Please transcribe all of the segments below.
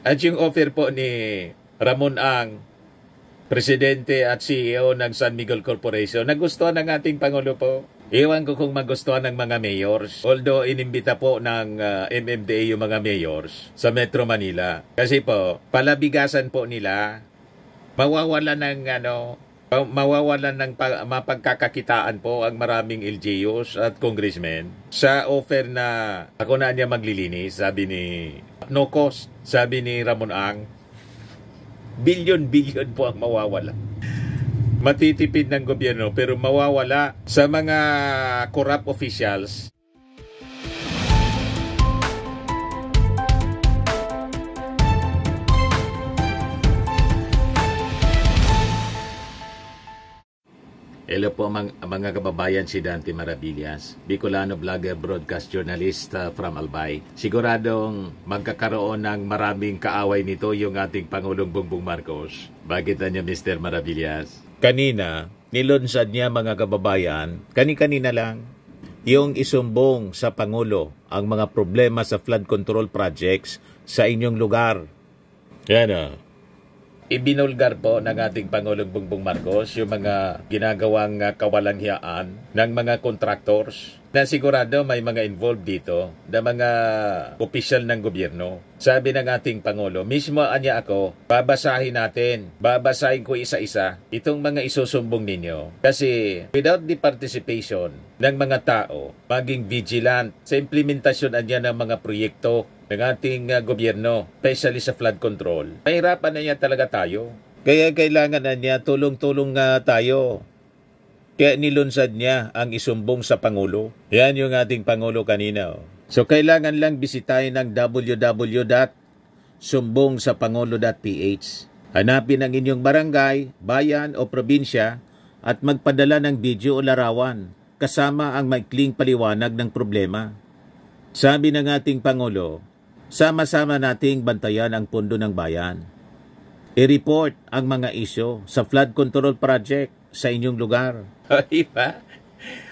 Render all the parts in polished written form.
At yung offer po ni Ramon Ang, Presidente at CEO ng San Miguel Corporation, nagustuhan ng ating Pangulo po. Iwan ko kung magustuhan ng mga mayors. Although inimbita po ng MMDA yung mga mayors sa Metro Manila. Kasi po, palabigasan po nila, mawawalan ng mapagkakakitaan po ang maraming LGUs at congressmen sa offer na ako na niya maglilinis, sabi ni no cost, sabi ni Ramon Ang. Bilyon-bilyon po ang mawawala. Matitipid ng gobyerno pero mawawala sa mga corrupt officials. Hello po mga kababayan, si Dante Maravillas, Bicolano vlogger, broadcast journalist from Albay. Siguradong magkakaroon ng maraming kaaway nito yung ating Pangulong Bongbong Marcos. Bakit niya, Mr. Maravillas? Kanina, nilunsad niya mga kababayan, kanina lang, yung isumbong sa Pangulo ang mga problema sa flood control projects sa inyong lugar. Yan ibinulgar po ng ating Pangulong Bongbong Marcos yung mga ginagawang kawalanghiyaan ng mga contractors na sigurado may mga involved dito na mga opisyal ng gobyerno. Sabi ng ating Pangulo, mismo anya ako, babasahin ko isa-isa itong mga isusumbong ninyo. Kasi without the participation ng mga tao, maging vigilant sa implementasyon anya ng mga proyekto ng ating gobyerno, especially sa flood control, mahirapan na niya talaga tayo. Kaya kailangan na niya tulong-tulong tayo. Kaya nilunsad niya ang isumbong sa Pangulo. Yan yung ating Pangulo kanina. So kailangan lang bisitahin ng www.sumbongsapangulo.ph. Hanapin ang inyong barangay, bayan o probinsya at magpadala ng video o larawan kasama ang maikling paliwanag ng problema. Sabi ng ating Pangulo, sama-sama nating bantayan ang pundo ng bayan. I-report ang mga isyo sa flood control project sa inyong lugar. Iba?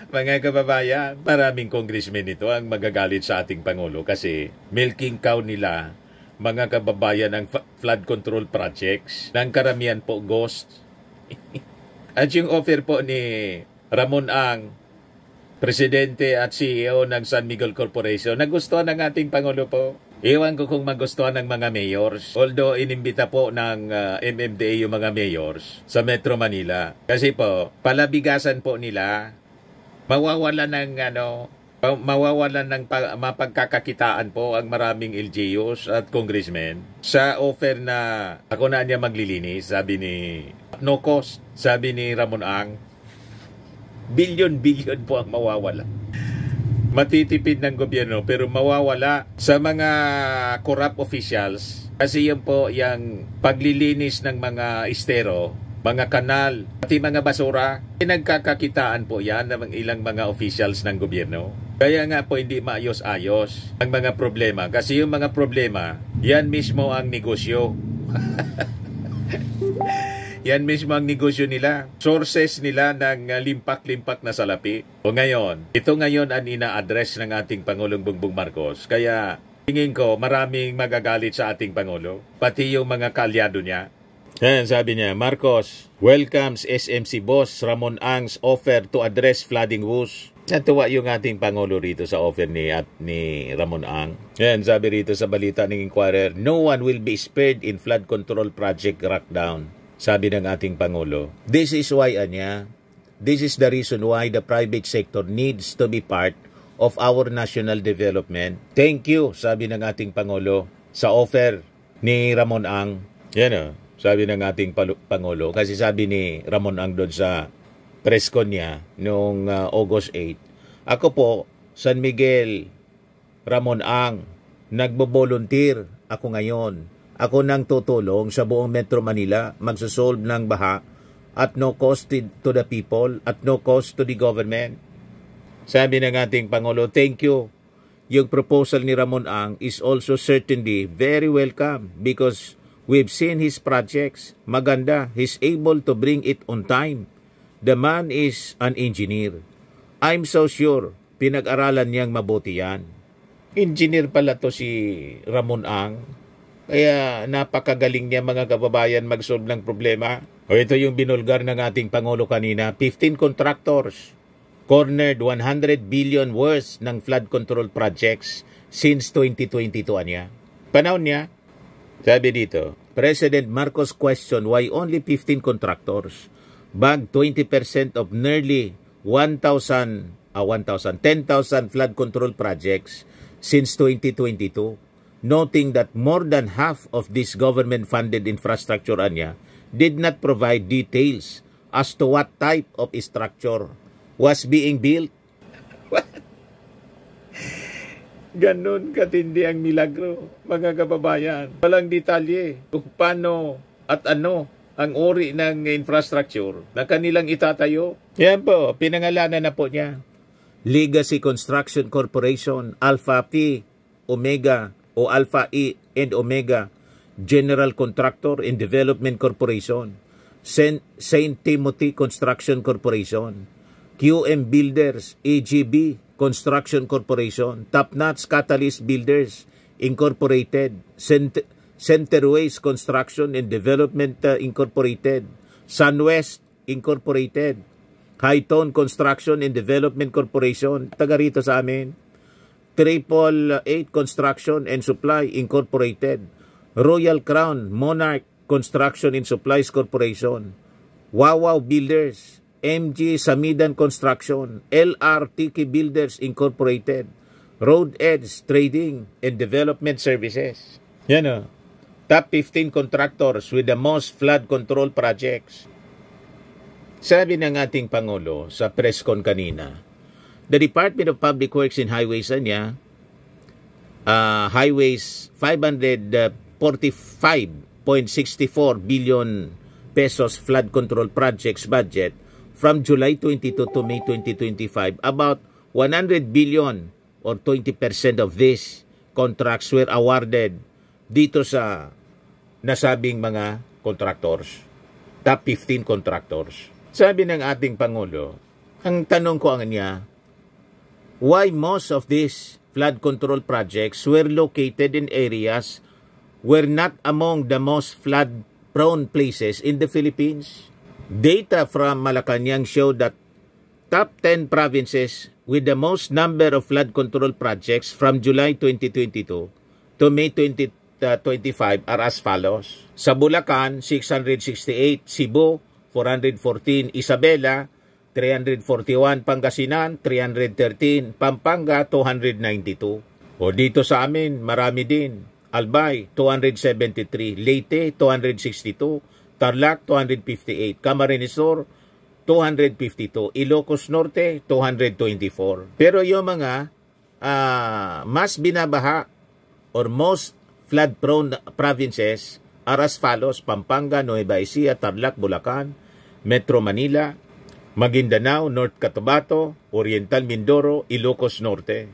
Mga kababayan, maraming congressmen ito ang magagalit sa ating Pangulo kasi milking cow nila, mga kababayan, ng flood control projects, ng karamihan po ghost. At yung offer po ni Ramon Ang, Presidente at CEO ng San Miguel Corporation, nagustuhan ng ating Pangulo po. Iwan ko kung magustuhan ng mga mayors. Although inimbita po ng MMDA yung mga mayors sa Metro Manila. Kasi po, palabigasan po nila, mawawalan ng mapagkakakitaan po ang maraming LGUs at congressmen sa offer na ako na niya maglilinis, sabi ni no cost, sabi ni Ramon Ang. Bilyon-bilyon po ang mawawala. Matitipid ng gobyerno pero mawawala sa mga corrupt officials kasi yun po yung paglilinis ng mga estero, mga kanal, pati mga basura. Nagkakakitaan po yan ng ilang mga officials ng gobyerno. Kaya nga po hindi maayos-ayos ang mga problema kasi yung mga problema, yan mismo ang negosyo. Yan mismo ang negosyo nila. Sources nila ng limpak-limpak na salapi. O ngayon, ito ngayon ang ina-address ng ating Pangulong Bongbong Marcos. Kaya tingin ko maraming magagalit sa ating Pangulo. Pati yung mga kalyado niya. Yan, sabi niya, Marcos welcomes SMC boss Ramon Ang's offer to address flooding woes. Natuwa yung ating Pangulo rito sa offer ni Ramon Ang. Yan, sabi rito sa balita ng Inquirer, no one will be spared in flood control project crackdown. Sabi ng ating Pangulo, this is why this is the reason why the private sector needs to be part of our national development. Thank you, sabi ng ating Pangulo, sa offer ni Ramon Ang. Yan sabi ng ating Pangulo. Kasi sabi ni Ramon Ang doon sa press con niya noong August 8, ako po, San Miguel, Ramon Ang, nagbo-volunteer ako ngayon. Ako nang tutulong sa buong Metro Manila magsosolve ng baha at no cost to the people, at no cost to the government. Sabi ng ating Pangulo, thank you. Yung proposal ni Ramon Ang is also certainly very welcome because we've seen his projects. Maganda. He's able to bring it on time. The man is an engineer. I'm so sure pinag-aralan niyang mabuti yan. Engineer pala to si Ramon Ang. Kaya napakagaling niya mga kababayan mag-solve ng problema. O ito yung binulgar ng ating Pangulo kanina. 15 contractors cornered 100 billion worth ng flood control projects since 2022 niya. Panahon niya, sabi dito, President Marcos questioned why only 15 contractors bagged 20% of nearly 10,000 flood control projects since 2022, noting that more than half of this government-funded infrastructure anya did not provide details as to what type of structure was being built. Ganon katindi ang milagro, mga kababayan. Walang detalye kung paano at ano ang uri ng infrastructure na kanilang itatayo. Yan po, pinangalanan na po niya. Legacy Construction Corporation, Alpha P, Omega o Alpha E and Omega, General Contractor and Development Corporation, St. Timothy Construction Corporation, QM Builders, AGB Construction Corporation, Top Notch Catalyst Builders Incorporated, Centerways Construction and Development Incorporated, Sunwest Incorporated, Hightone Construction and Development Corporation, taga rito sa amin, 888 Construction and Supply Incorporated, Royal Crown Monarch Construction and Supplies Corporation, Wawaw Builders, MG Samidan Construction, LRTK Builders Incorporated, Road Edge Trading and Development Services. Yan o. Top 15 contractors with the most flood control projects. Sabi ng ating Pangulo sa press con kanina, the Department of Public Works and Highways niya, highways 545.64 billion pesos flood control projects budget from July 22 to May 2025. About 100 billion or 20% of these contracts were awarded dito sa nasabing mga contractors. Top 15 contractors. Sabi ng ating Pangulo, ang tanong ko ang niya, why most of these flood control projects were located in areas were not among the most flood-prone places in the Philippines? Data from Malacanang show that top 10 provinces with the most number of flood control projects from July 2022 to May 2025 are as follows. Sa Bulacan, 668, Cebu, 414, Isabela, 341, Pangasinan, 313, Pampanga, 292. O dito sa amin, marami din. Albay, 273, Leyte, 262, Tarlac, 258, Camarines Sur, 252, Ilocos Norte, 224. Pero yung mga mas binabaha or most flood-prone provinces are as follows: Pampanga, Nueva Ecija, Tarlac, Bulacan, Metro Manila, Maguindanao, North Cotabato, Oriental Mindoro, Ilocos Norte.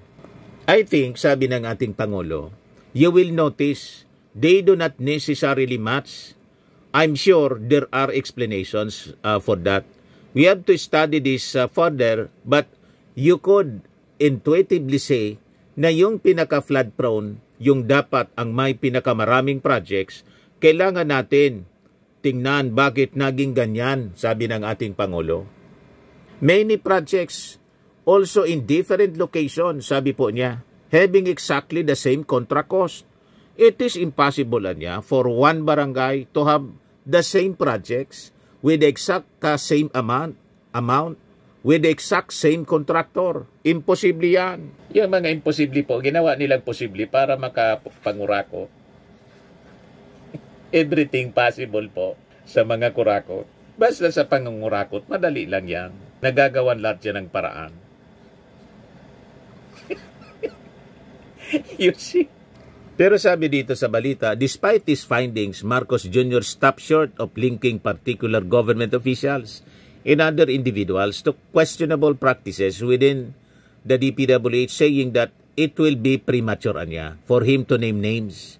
I think, sabi ng ating Pangulo, you will notice they do not necessarily match. I'm sure there are explanations for that. We have to study this further, but you could intuitively say na yung pinaka-flood prone, yung dapat ang may pinakamaraming projects, kailangan natin tingnan bakit naging ganyan, sabi ng ating Pangulo. Many projects also in different locations, sabi po niya, having exactly the same contract cost. It is impossible niya for one barangay to have the same projects with the exact same amount, with the exact same contractor. Imposible yan. Yung mga imposible po, ginawa nilang posible para makapangurako. Everything possible po sa mga kurakot. Basta sa pangungurakot, madali lang yan. Nagagawan lahat yan ng paraan. You see? Pero sabi dito sa balita, despite these findings, Marcos Jr. stopped short of linking particular government officials and other individuals to questionable practices within the DPWH, saying that it will be premature niya for him to name names.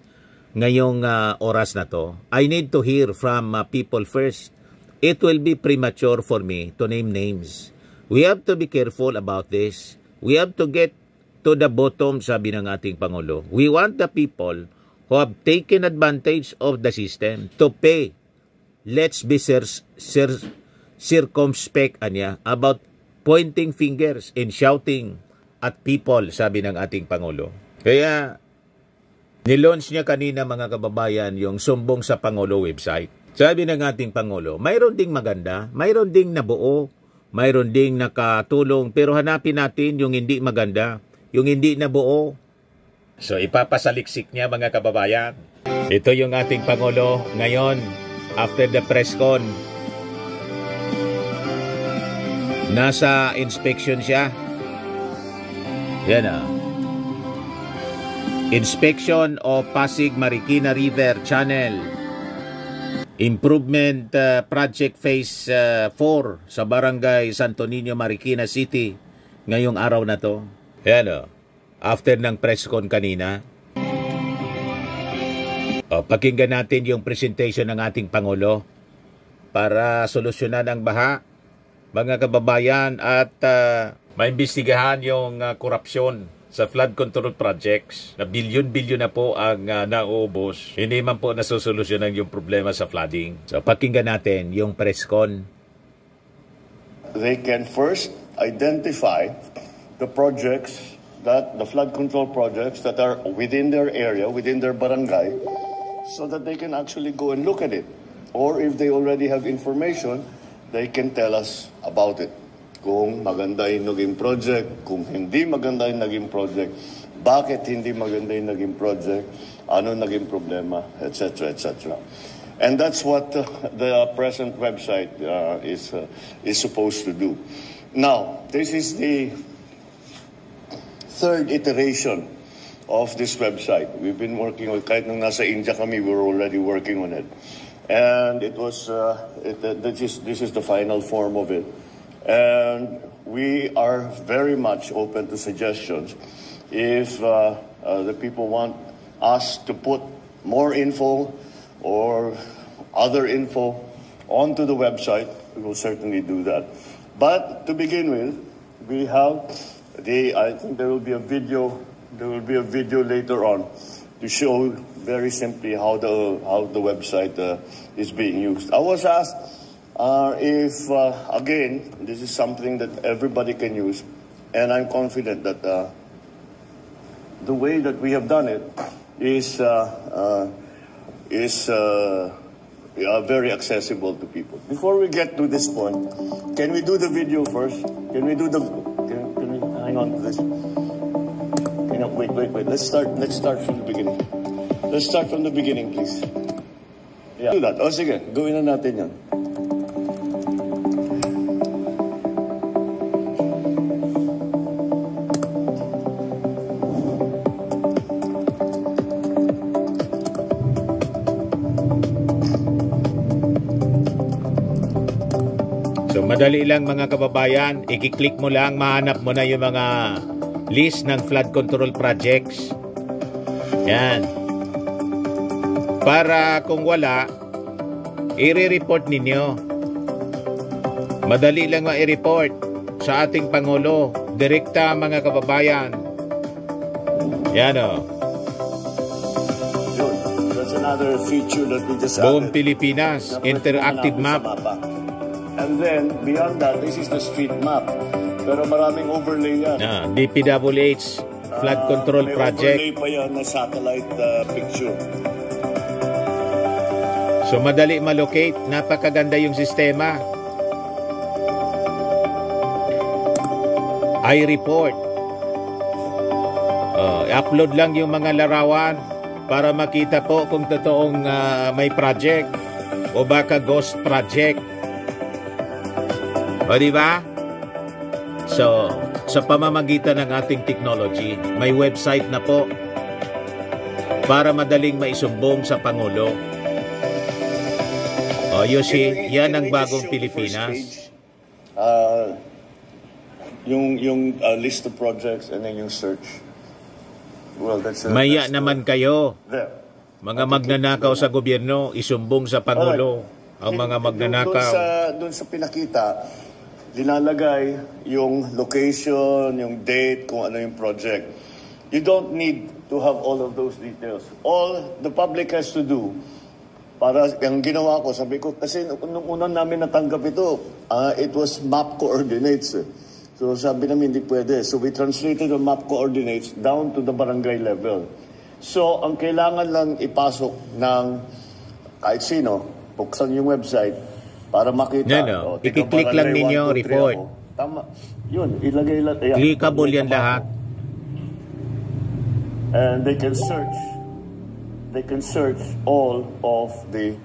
Ngayong oras na to, I need to hear from people first. It will be premature for me to name names. We have to be careful about this. We have to get to the bottom, sabi ng ating Pangulo. We want the people who have taken advantage of the system to pay. Let's be circumspect about pointing fingers and shouting at people, sabi ng ating Pangulo. Kaya, nilaunch niya kanina mga kababayan yung Sumbong sa Pangulo website. Sabi ng ating Pangulo, mayroon ding maganda, mayroon ding nabuo, mayroon ding nakatulong, pero hanapin natin yung hindi maganda, yung hindi nabuo. So ipapasaliksik niya mga kababayan. Ito yung ating Pangulo ngayon after the press con. Nasa inspection siya. Yan Inspection of Pasig Marikina River Channel. Improvement Project Phase 4 sa Barangay Santo Niño, Marikina City ngayong araw na to. Yan after ng press con kanina. Pakinggan natin yung presentation ng ating Pangulo para solusyonan ang baha, mga kababayan, at maimbestigahan yung korupsyon sa flood control projects na bilyon-bilyon na po ang nauubos. Hindi man po nasusolusyonan yung problema sa flooding. So pakinggan natin yung press con. They can first identify the projects the flood control projects that are within their area, within their barangay, so that they can actually go and look at it. Or if they already have information, they can tell us about it. Kung maganda yung naging project, kung hindi maganda yung naging project, bakit hindi maganda yung naging project, ano naging problema, etc., etc. And that's what the present website is supposed to do. Now, this is the third iteration of this website. We've been working on, kahit nung nasa India kami, we were already working on it. And it was, this is the final form of it. And we are very much open to suggestions. If the people want us to put more info or other info onto the website, we will certainly do that. But to begin with, we have I think there will be a video later on to show very simply how the website is being used. I was asked if again, this is something that everybody can use, and I'm confident that the way that we have done it is very accessible to people. Before we get to this point, can we do the video first? Can we hang on to this? Wait. Let's start from the beginning. Let's start from the beginning, please. Yeah. Do that. Sige, gawin na natin yan. So madali lang mga kababayan, i-click mo lang, mahanap mo na yung mga list ng flood control projects. Yan. Para kung wala, i-report ninyo. Madali lang ma-report sa ating Pangulo. Direkta mga kababayan. Yan That's another feature that we just Buong added. Pilipinas, interactive map. And then, beyond that, this is the street map. Pero maraming overlay yan. DPWH Flood Control Project. May overlay pa yan na satellite picture. So madali malocate. Napakaganda yung sistema. I-report. I-upload lang yung mga larawan para makita po kung totoong may project o baka ghost project. O diba? So, sa pamamagitan ng ating technology, may website na po para madaling maisumbong sa Pangulo. You see, yan ang bagong Pilipinas. Yung list of projects and then yung search. Well, Maya naman kayo. There. Mga magnanakaw sa gobyerno, isumbong sa Pangulo. Ang mga magnanakaw. Doon sa pinakita, linalagay yung location, yung date, kung ano yung project. You don't need to have all of those details. All the public has to do, para ang ginawa ko, sabi ko, kasi nung unang namin natanggap ito, it was map coordinates. So sabi namin, hindi pwede. So we translated the map coordinates down to the barangay level. So ang kailangan lang ipasok ng kahit sino, buksan yung website para makita. No. I-click lang ninyo, report. Tama. Yun, ilagay lang. Clickable yan lahat. And they can search. They can search all of the.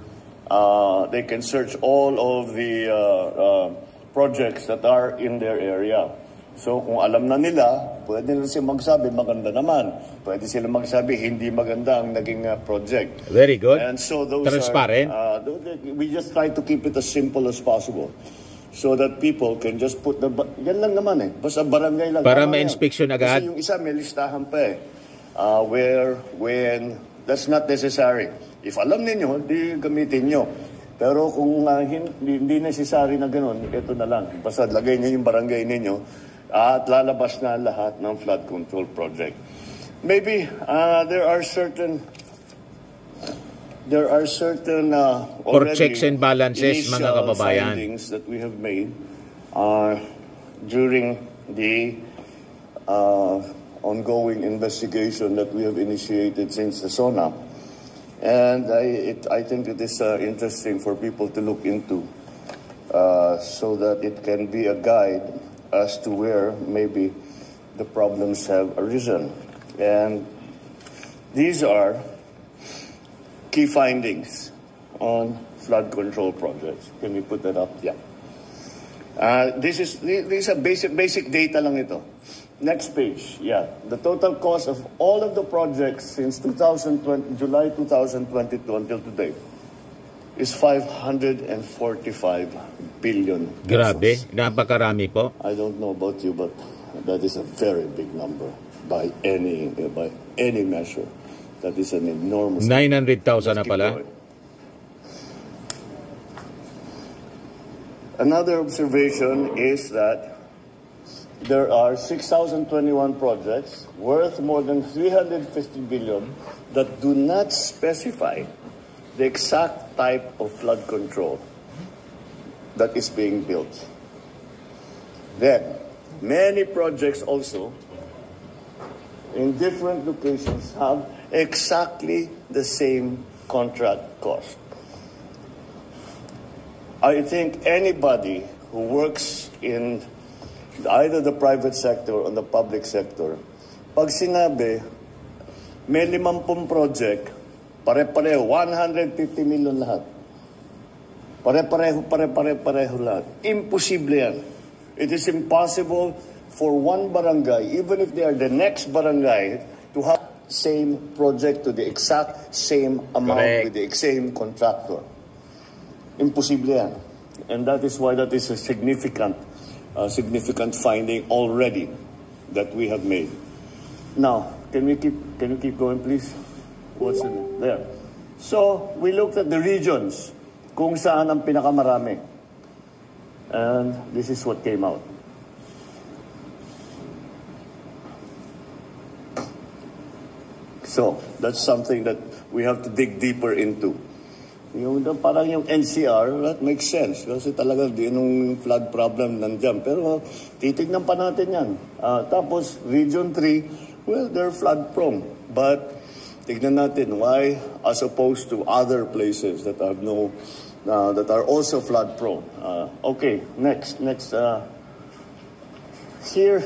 They can search all of the projects that are in their area. So kung alam na nila, pwede na sila magsabi maganda naman. Pwede sila magsabi hindi maganda ang naging project. Very good. And so those transparent. We just try to keep it as simple as possible. So that people can just put the. Yan lang naman eh. Basta barangay lang. Para ma-inspection agad. Kasi yung isa may listahan pa eh. Where, when, that's not necessary. If alam ninyo, di gamitin nyo. Pero kung hindi necessary na ganun, ito na lang. Basta lagay nyo yung barangay ninyo at lalabas na lahat ng flood control project. Maybe there are certain for checks and balances, mga kababayan, findings that we have made during the ongoing investigation that we have initiated since the SONA. And I think it is interesting for people to look into so that it can be a guide as to where maybe the problems have arisen. And these are key findings on flood control projects. Can you put that up? Yeah. These are basic data lang ito. Next page, yeah. The total cost of all of the projects since July 2022 until today is 545 billion pesos. Grabe, napakarami po. I don't know about you, but that is a very big number by any measure. That is an enormous. 900,000 na pala. Going. Another observation is that there are 6,021 projects worth more than 350 billion that do not specify the exact type of flood control that is being built. Then, many projects also in different locations have exactly the same contract cost. I think anybody who works in either the private sector or the public sector, pag sinabi, may 50 project, pare-pareho, 150 million lahat. Pare-pareho lahat. Imposible yan. It is impossible for one barangay, even if they are the next barangay, to have same project to the exact same amount. Correct. With the same contractor. Imposible yan. And that is why that is a significant finding already that we have made. Now, can you keep going, please? What's in it? There. So, we looked at the regions kung saan ang pinakamarami. And this is what came out. So, that's something that we have to dig deeper into. Parang yung NCR, that makes sense. Kasi talaga yung flood problem nandiyan. Pero titignan pa natin yan. Tapos, Region 3, well, they're flood prone. But tignan natin why as opposed to other places that have that are also flood prone. Okay, next. Here,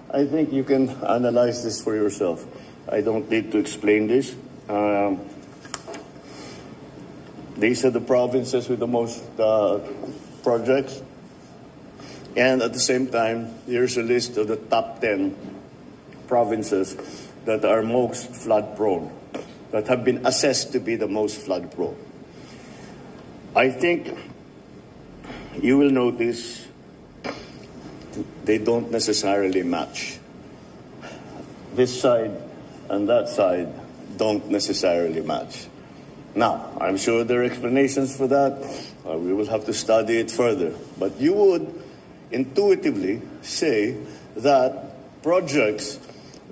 I think you can analyze this for yourself. I don't need to explain this. These are the provinces with the most projects. And at the same time, here's a list of the top 10 provinces that are most flood prone, that have been assessed to be the most flood prone. I think you will notice they don't necessarily match. This side and that side don't necessarily match. Now, I'm sure there are explanations for that. We will have to study it further. But you would intuitively say that projects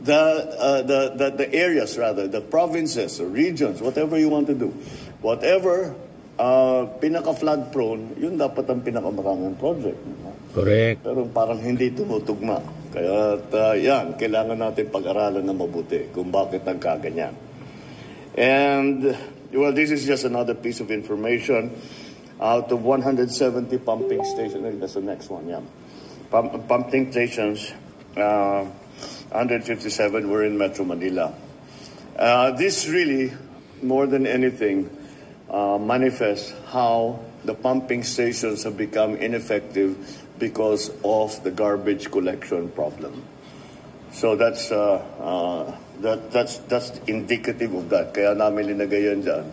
the areas, rather, the provinces, or regions, whatever you want to do. Whatever pinaka-flood prone, yun dapat ang pinakamaraming project. Correct. Pero parang hindi tumutugma. Kaya yan, kailangan natin pag-aralan na mabuti kung bakit nagkaganyan. And, well, this is just another piece of information. Out of 170 pumping stations, that's the next one, yeah. Pumping stations, 157 were in Metro Manila. This really, more than anything, manifests how the pumping stations have become ineffective because of the garbage collection problem. So that's indicative of that. Kaya namin linagay yan dyan.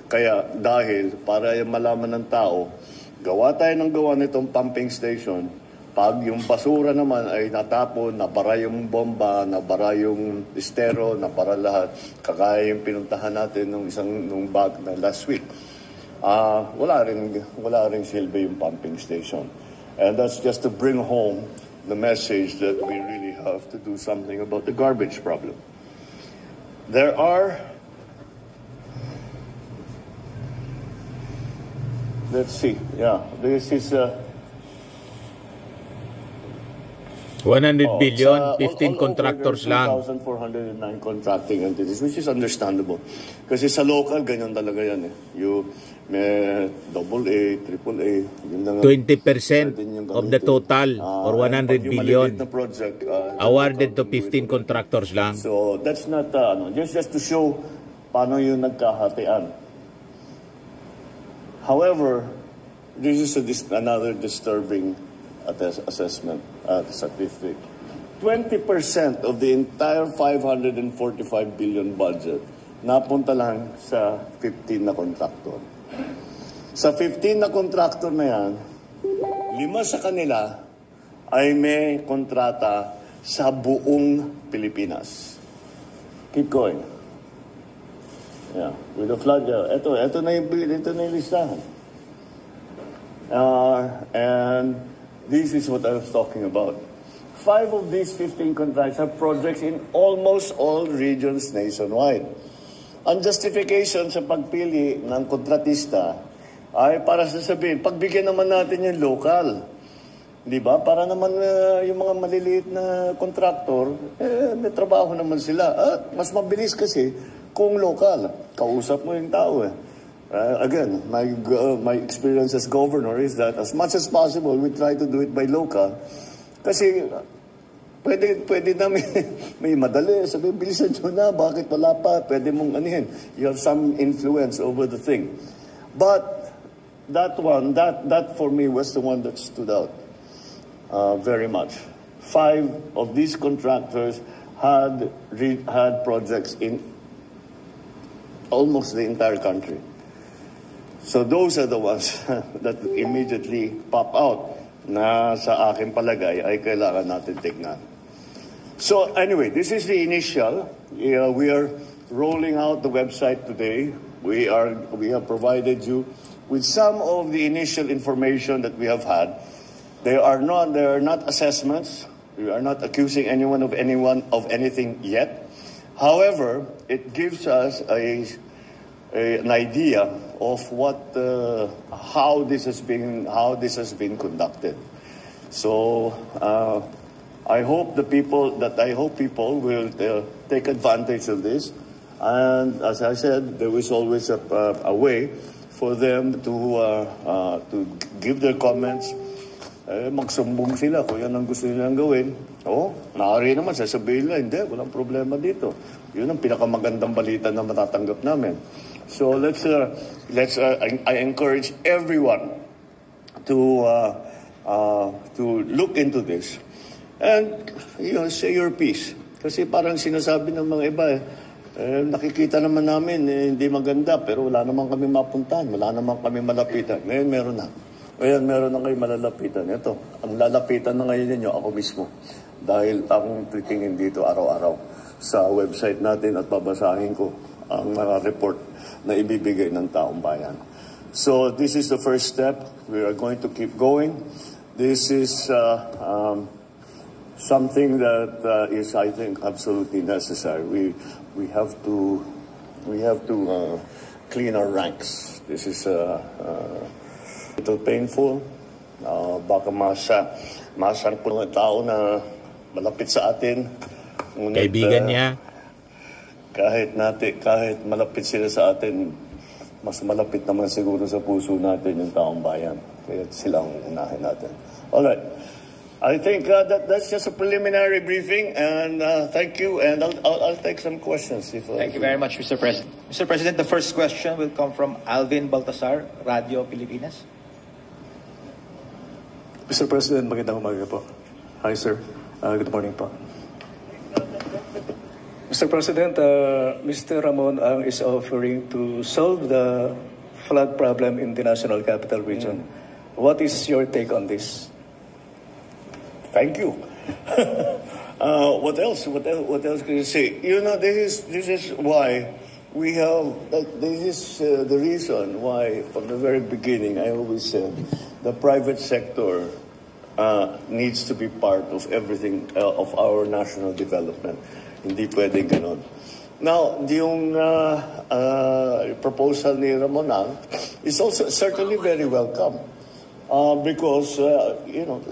Kaya dahil para malaman ng tao, gawa tayo ng gawa nitong pumping station, pag yung basura naman ay natapon, nabara yung bomba, nabara yung estero, nabara lahat, kagaya yung pinuntahan natin nung bag na last week, wala rin silbi yung pumping station. And that's just to bring home the message that we really have to do something about the garbage problem. There are, let's see, yeah, this is 100 billion, 15 contractors lang. 2,409 contracting entities, which is understandable. Kasi sa local, ganyan talaga yan. May AA, AAA. 20% of the total, or 100 billion, project, awarded to 15 contractors lang. So that's not, just to show paano yung nagkahatian. However, this is another disturbing assessment statistic. 20% of the entire 545 billion budget napunta lang sa 15 na contractor. Sa 15 na contractor na yan, 5 sa kanila ay may kontrata sa buong Pilipinas. Keep going. Yeah, with the flood, ito na yung listahan. And this is what I was talking about. 5 of these 15 contracts have projects in almost all regions nationwide. Ang justification sa pagpili ng kontratista ay para sasabihin, pagbigyan naman natin yung local. Di ba? Para naman yung mga maliliit na kontraktor, may trabaho naman sila. At mas mabilis kasi kung local. Kausap mo yung tao Again, my experience as governor is that as much as possible, we try to do it by local. Kasi pwede namin, may madali, sabi, bilisan nyo na, bakit wala pa, pwede mong anihin. You have some influence over the thing. But that one, that for me was the one that stood out very much. 5 of these contractors had projects in almost the entire country. So those are the ones that immediately pop out na sa aking palagay ay kailangan natin tignan. So anyway, this is the initial. We are rolling out the website today. We have provided you with some of the initial information that we have had. They are not assessments. We are not accusing anyone of anything yet. However, it gives us an idea of how this has been conducted. So I hope people will take advantage of this, and as I said, there is always a way for them to give their comments. Magsumbong sila kung yan ang gusto nilang gawin. Naari naman, sasabihin nila, hindi, walang problema dito. Yun ang pinakamagandang balita na matatanggap namin. So I encourage everyone to look into this and say your piece. Kasi parang sinasabi ng mga iba, nakikita naman namin hindi maganda, pero wala naman kami mapuntahan, wala naman kami malapitan. Ngayon meron na. Ngayon meron na kayo malalapitan. Ito, ang lalapitan na ngayon ninyo, ako mismo. Dahil akong titingin dito araw-araw sa website natin at babasahin ko ang mga report na ibibigay ng taong bayan. So this is the first step. We are going to keep going. This is something that is, I think, absolutely necessary. We have to clean our ranks. This is a little painful. Baka masangkot ng tao na malapit sa atin. Ngunit, Kaibigan niya. kahit malapit sila sa atin, mas malapit naman siguro sa puso natin yung taong bayan. Kaya sila ang unahin natin. Alright. I think that's just a preliminary briefing, and thank you, and I'll take some questions. Thank you very much, Mr. President. Mr. President, the first question will come from Alvin Baltasar, Radio Pilipinas. Mr. President, magandang umaga po. Hi, sir. Good morning po. Mr. President, Mr. Ramon Ang is offering to solve the flood problem in the National Capital Region. What is your take on this? Thank you. What else? What else can you say? You know, this is why we have. This is the reason why, from the very beginning, I always said the private sector needs to be part of everything of our national development. Hindi pwedeng ganon. Now, yung proposal ni Ramon Ang is also certainly very welcome. Because you know,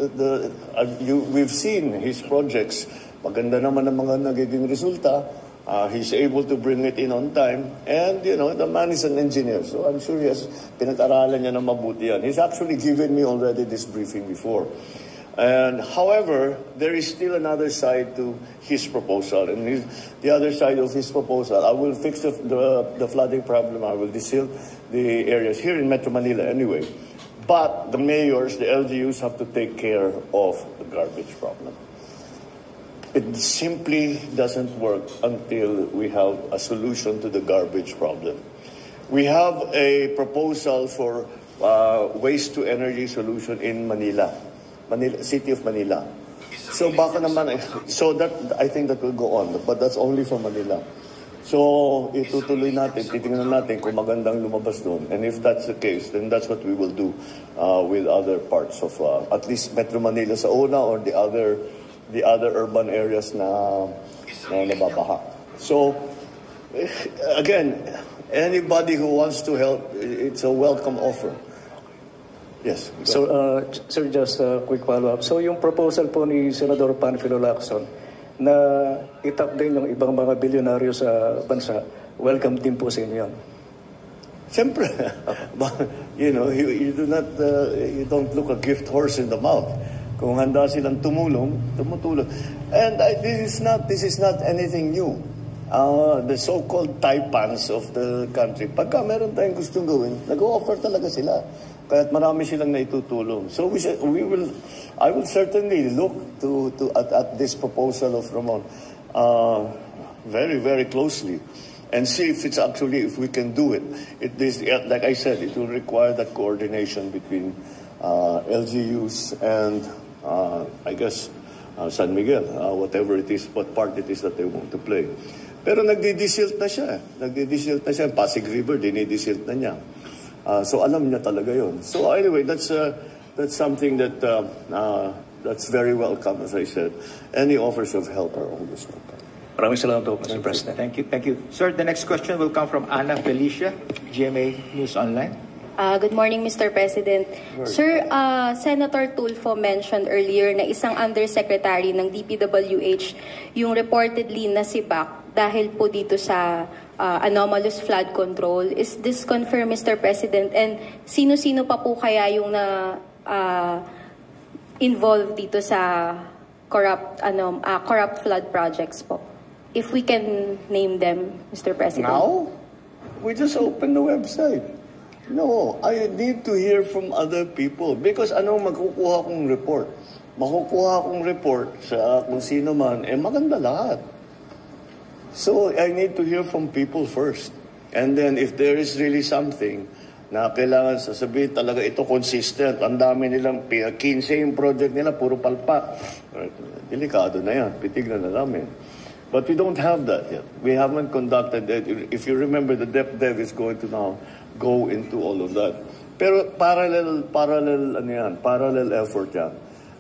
we've seen his projects. Maganda naman ang mga nagiging resulta. He's able to bring it in on time, and you know, the man is an engineer, so I'm sure he has pinag-aralan niya na mabuti yan. He's actually given me already this briefing before. And however, there is still another side to his proposal, and the other side of his proposal, I will fix the flooding problem. I will desil the areas here in Metro Manila anyway. But the mayors, the LGUs, have to take care of the garbage problem. It simply doesn't work until we have a solution to the garbage problem. We have a proposal for waste-to-energy solution in Manila, City of Manila. So baka naman, so that I think that will go on, but that's only for Manila. So, itutuloy natin, titingnan natin kung magandang lumabas doon. And if that's the case, then that's what we will do with other parts of, at least Metro Manila sa una, or the other urban areas na nababaha. So, again, anybody who wants to help, it's a welcome offer. Yes. So, sir, just a quick follow-up. So, yung proposal po ni Senador Panfilo Lacson, na itap din yung ibang mga bilyonaryo sa bansa, welcome din po sa inyo yan. Siyempre. You know, you you don't look a gift horse in the mouth. Kung handa silang tumulong. And this is not anything new. The so-called taipans of the country, pagka meron tayong gustong gawin, nag-o-offer talaga sila. Kaya't marami silang naitutulong. So I will certainly look at this proposal of Ramon very, very closely and see if it's actually, if we can do it. Like I said, it will require that coordination between LGUs and I guess San Miguel, whatever it is, what part it is that they want to play. Pero nagdi-desilt na siya. Pasig River, dinidesilt na niya. So alam niya talaga yon. So anyway, that's something that that's very welcome, as I said. Any offers of help are always welcome. Maraming salamat po, Mr. President. Thank you. Sir, the next question will come from Ana Felicia, GMA News Online. Good morning, Mr. President. Sir, Senator Tulfo mentioned earlier na isang undersecretary ng DPWH yung reportedly nasibak dahil po dito sa anomalous flood control. Is this confirmed, Mr. President? And sino-sino pa po kaya yung involved dito sa corrupt flood projects po? If we can name them, Mr. President. Now? We just opened the website. No, I need to hear from other people because anong makukuha kong report? Makukuha kong report sa kung sino man, maganda lahat. So I need to hear from people first. And then if there is really something na kailangan sasabihin talaga ito consistent, ang dami nilang 15 yung project nila, puro palpak. Delikado na yan, pitignan na namin. But we don't have that yet. We haven't conducted that. If you remember, the DepDev is going to now go into all of that. Pero parallel effort yan.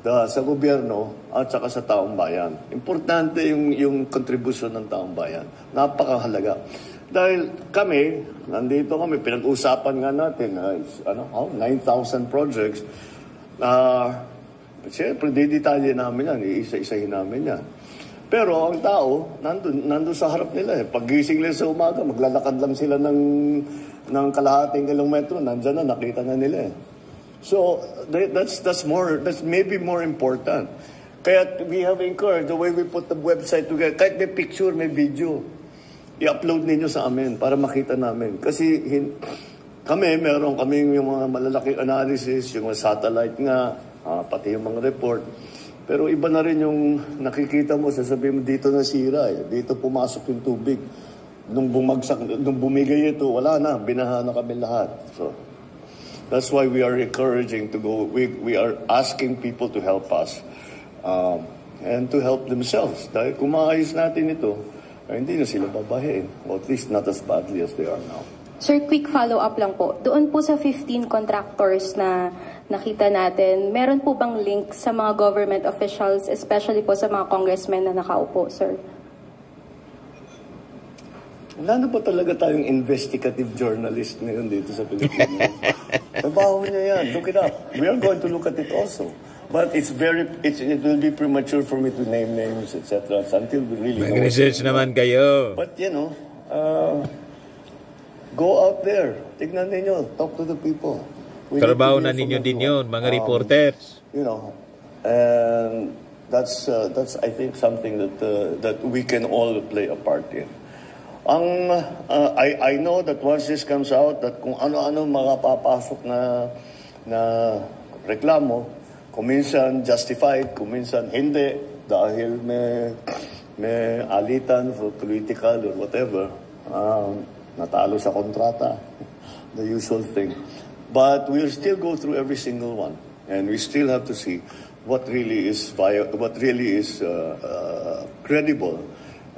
sa gobyerno at saka sa taong bayan. Importante yung contribution ng taong bayan. Napakahalaga. Dahil kami, nandito kami, pinag-usapan nga natin, 9,000 projects. Siyempre, didetalye namin yan, iisa-isahin namin yan. Pero ang tao, nandun sa harap nila. Pag-gising nila sa umaga, maglalakad lang sila ng kalahating kilometro, nandyan na, nakita na nila. So that's maybe more important. Kaya we have encouraged the way we put the website together. Kahit may picture, may video, i-upload ninyo sa amin para makita namin. Kasi meron kaming yung mga malalaking analysis, yung mga satellite nga, pati yung mga report. Pero iba na rin yung nakikita mo, sasabihin mo dito nasira, dito pumasok yung tubig. Nung bumigay ito, wala na, binaha na kami lahat. So that's why we are encouraging to go. We are asking people to help us and to help themselves. Dahil kung maayos natin ito, hindi na sila babahin. Or at least not as badly as they are now. Sir, quick follow-up lang po. Doon po sa 15 contractors na nakita natin, meron po bang link sa mga government officials, especially po sa mga congressmen na nakaupo, sir? Wala na ba talaga tayong investigative journalist ngayon dito sa Pilipinas? Trabaho niya yan. Look it up. We are going to look at it also. But it will be premature for me to name names, etc. Until we really know. Mag-research naman kayo. But, go out there. Tignan ninyo. Talk to the people. Trabaho na ninyo din yun, mga reporters. And that's I think something that we can all play a part in. I know that once this comes out, that kung ano-ano makapapasok na reklamo, kung minsan justified, kung minsan hindi, dahil may alitan for political or whatever, natalo sa kontrata, the usual thing. But we'll still go through every single one, and we still have to see what really is credible,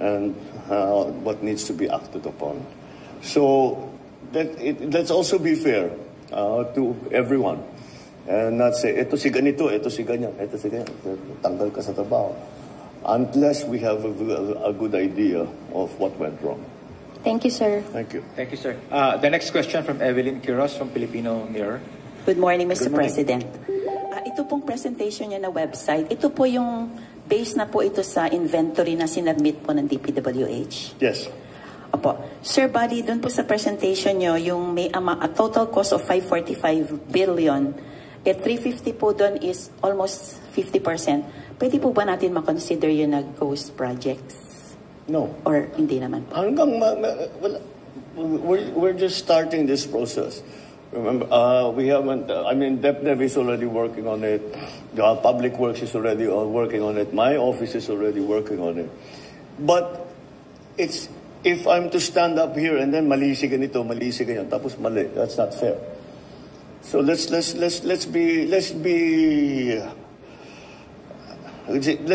and what needs to be acted upon. So let's also be fair to everyone, and not say ito si ganito, ito si ganyan, tanggal ka sa trabaho, unless we have a good idea of what went wrong. Thank you, sir. Thank you. Thank you, sir. The next question from Evelyn Quiros from Filipino Mirror. Good morning, Mr. President. Ito pong presentation niya na website, ito po yung base na po ito sa inventory na sinubmit po ng DPWH? Yes. Opo. Sir Buddy, doon po sa presentation niyo, yung may a total cost of 545 billion, 350 po doon is almost 50%. Pwede po ba natin makonsider yun na ghost projects? No. Or hindi naman po? We're just starting this process. Remember, we haven't, DepDev is already working on it. The Public Works is already working on it. My office is already working on it. But if I'm to stand up here and then mali si ganito, mali si ganyan, tapos mali, that's not fair. So let's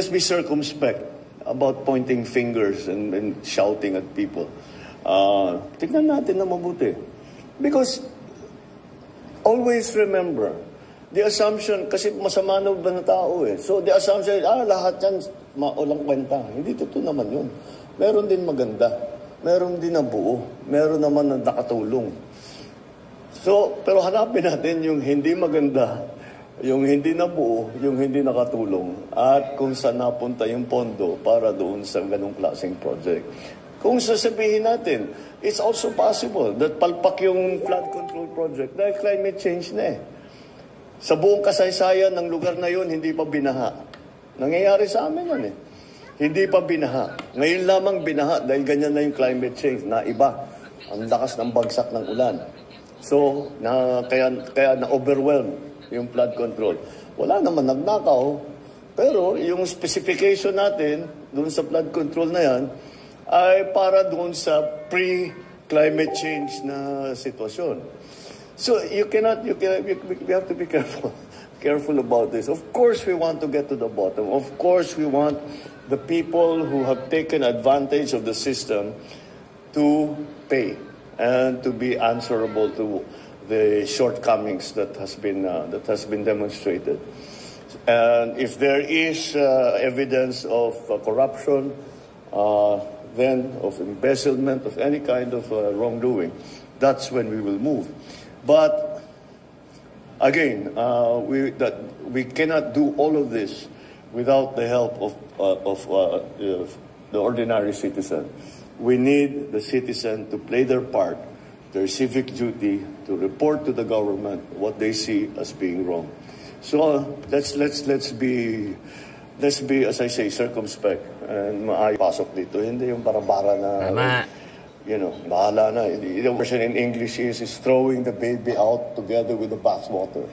be circumspect about pointing fingers and shouting at people. Tignan natin na mabuti. Because always remember, the assumption, kasi masama na ba na tao eh. So the assumption, lahat yan, walang kwenta. Hindi totoo naman yun. Meron din maganda. Meron din na buo. Meron naman na nakatulong. So, pero hanapin natin yung hindi maganda, yung hindi nabuo, yung hindi nakatulong, at kung saan napunta yung pondo para doon sa ganung klaseng project. Kung sasabihin natin, it's also possible that palpak yung flood control project dahil climate change na eh. Sa buong kasaysayan ng lugar na yun, hindi pa binaha. Nangyayari sa amin yan eh. Hindi pa binaha. Ngayon lamang binaha dahil ganyan na yung climate change na iba. Ang lakas ng bagsak ng ulan. So, kaya na-overwhelm yung flood control. Wala naman nagnakaw, pero yung specification natin doon sa flood control na yan ay para doon sa pre-climate change na sitwasyon. So we have to be careful about this. Of course, we want to get to the bottom. Of course, we want the people who have taken advantage of the system to pay and to be answerable to the shortcomings that has been demonstrated. And if there is evidence of corruption, then of embezzlement, of any kind of wrongdoing, that's when we will move. But again, we cannot do all of this without the help of the ordinary citizen. We need the citizen to play their part, their civic duty, to report to the government what they see as being wrong. So let's be, as I say, circumspect and maayos-pasok dito. Hindi yung bara-bara na, bahala na. The version in English is throwing the baby out together with the bathwater.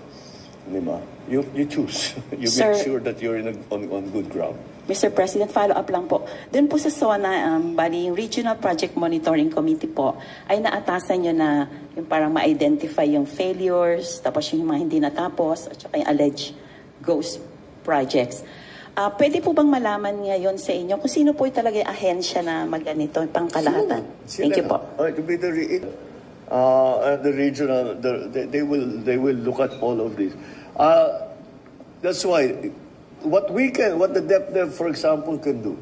Diba? You choose. You Sir, make sure that you're on good ground. Mr. President, follow-up lang po. Doon po sa SONA, bali yung Regional Project Monitoring Committee po, ay naatasan nyo na yung parang ma-identify yung failures, tapos yung mga hindi natapos, at saka yung alleged ghost projects. Pwede po bang malaman ngayon sa inyo kung sino po talaga yung ahensya na magganito, yung pangkalahatan? Thank you po. To be the regional, they will look at all of this. That's why what the DepDev, for example, can do.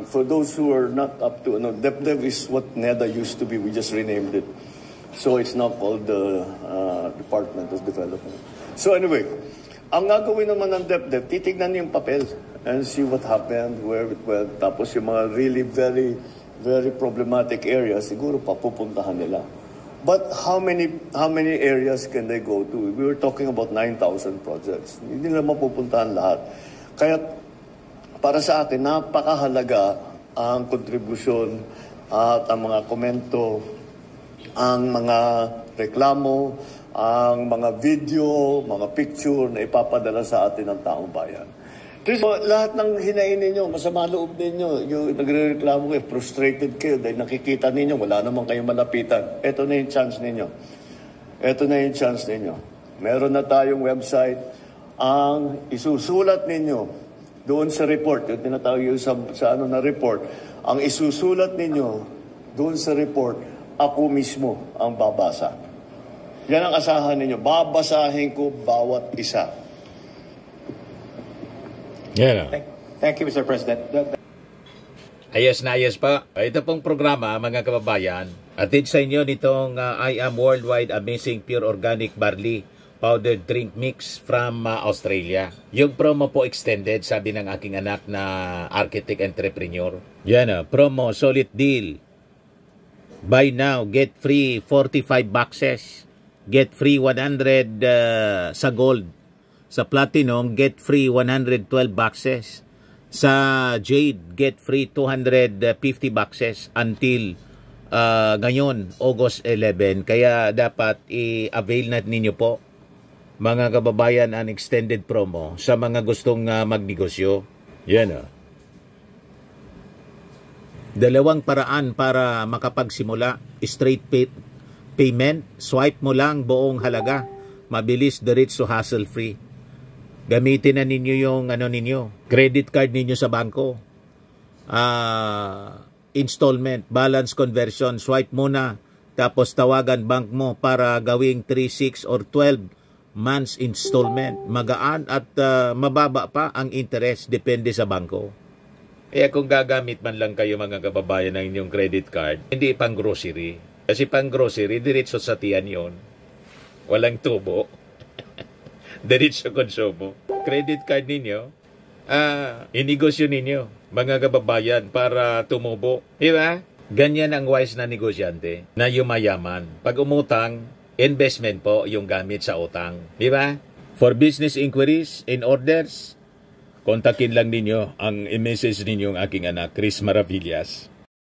For those who are not up to, DepDev is what NEDA used to be. We just renamed it, so it's now called the Department of Development. So anyway, ang gagawin naman ng DepDev, titignan yung papel and see what happened, where it went. Tapos yung mga really very, very problematic areas, siguro papupuntahan nila. But how many areas can they go to? We were talking about 9,000 projects. Hindi nila mapupuntahan lahat. Kaya para sa akin, napakahalaga ang kontribusyon at ang mga komento, ang mga reklamo, ang mga video, mga picture na ipapadala sa atin ng taong bayan. So, lahat ng hinain ninyo, masama loob ninyo, yung nagre-reklamo kayo, frustrated kayo dahil nakikita ninyo, wala naman kayong malapitan. Ito na yung chance ninyo. Ito na yung chance ninyo. Meron na tayong website. Ang isusulat ninyo doon sa report, yung tinatawag yung sa na report, ang isusulat ninyo doon sa report, ako mismo ang babasa. Yan ang asahan ninyo. Babasahin ko bawat isa. Yeah. Thank you, Mr. President. Ayos na ayos pa. Ito pong programa, mga kababayan, atid sa inyo nitong I Am Worldwide Amazing Pure Organic Barley Powdered Drink Mix from Australia. Yung promo po extended, sabi ng aking anak na architect entrepreneur. Yan promo, solid deal. Buy now, get free 45 boxes. Get free 100 sa gold. Sa Platinum, get free 112 boxes. Sa Jade, get free 250 boxes until ngayon, August 11. Kaya dapat i-avail na ninyo po, mga kababayan, ang extended promo sa mga gustong magnegosyo. Yan Dalawang paraan para makapagsimula. Straight payment, swipe mo lang buong halaga. Mabilis, diretso, hassle-free. Gamitin na ninyo yung credit card ninyo sa bangko. Installment, balance conversion, swipe muna. Tapos tawagan bank mo para gawing 3, 6, or 12 months installment. Magaan at mababa pa ang interest, depende sa bangko. Kaya kung gagamit man lang kayo, mga kababayan, ng inyong credit card, hindi pang grocery. Kasi pang grocery, diretso sa tiyan yun. Walang tubo. Diretso konsumo. Credit card ninyo, inegosyo ninyo, mga kababayan, para tumubo. Diba? Ganyan ang wise na negosyante na yumayaman. Pag umutang, investment po yung gamit sa utang. Diba? For business inquiries and orders, kontakin lang ninyo ang i-message ninyong aking anak, Chris Maravillas.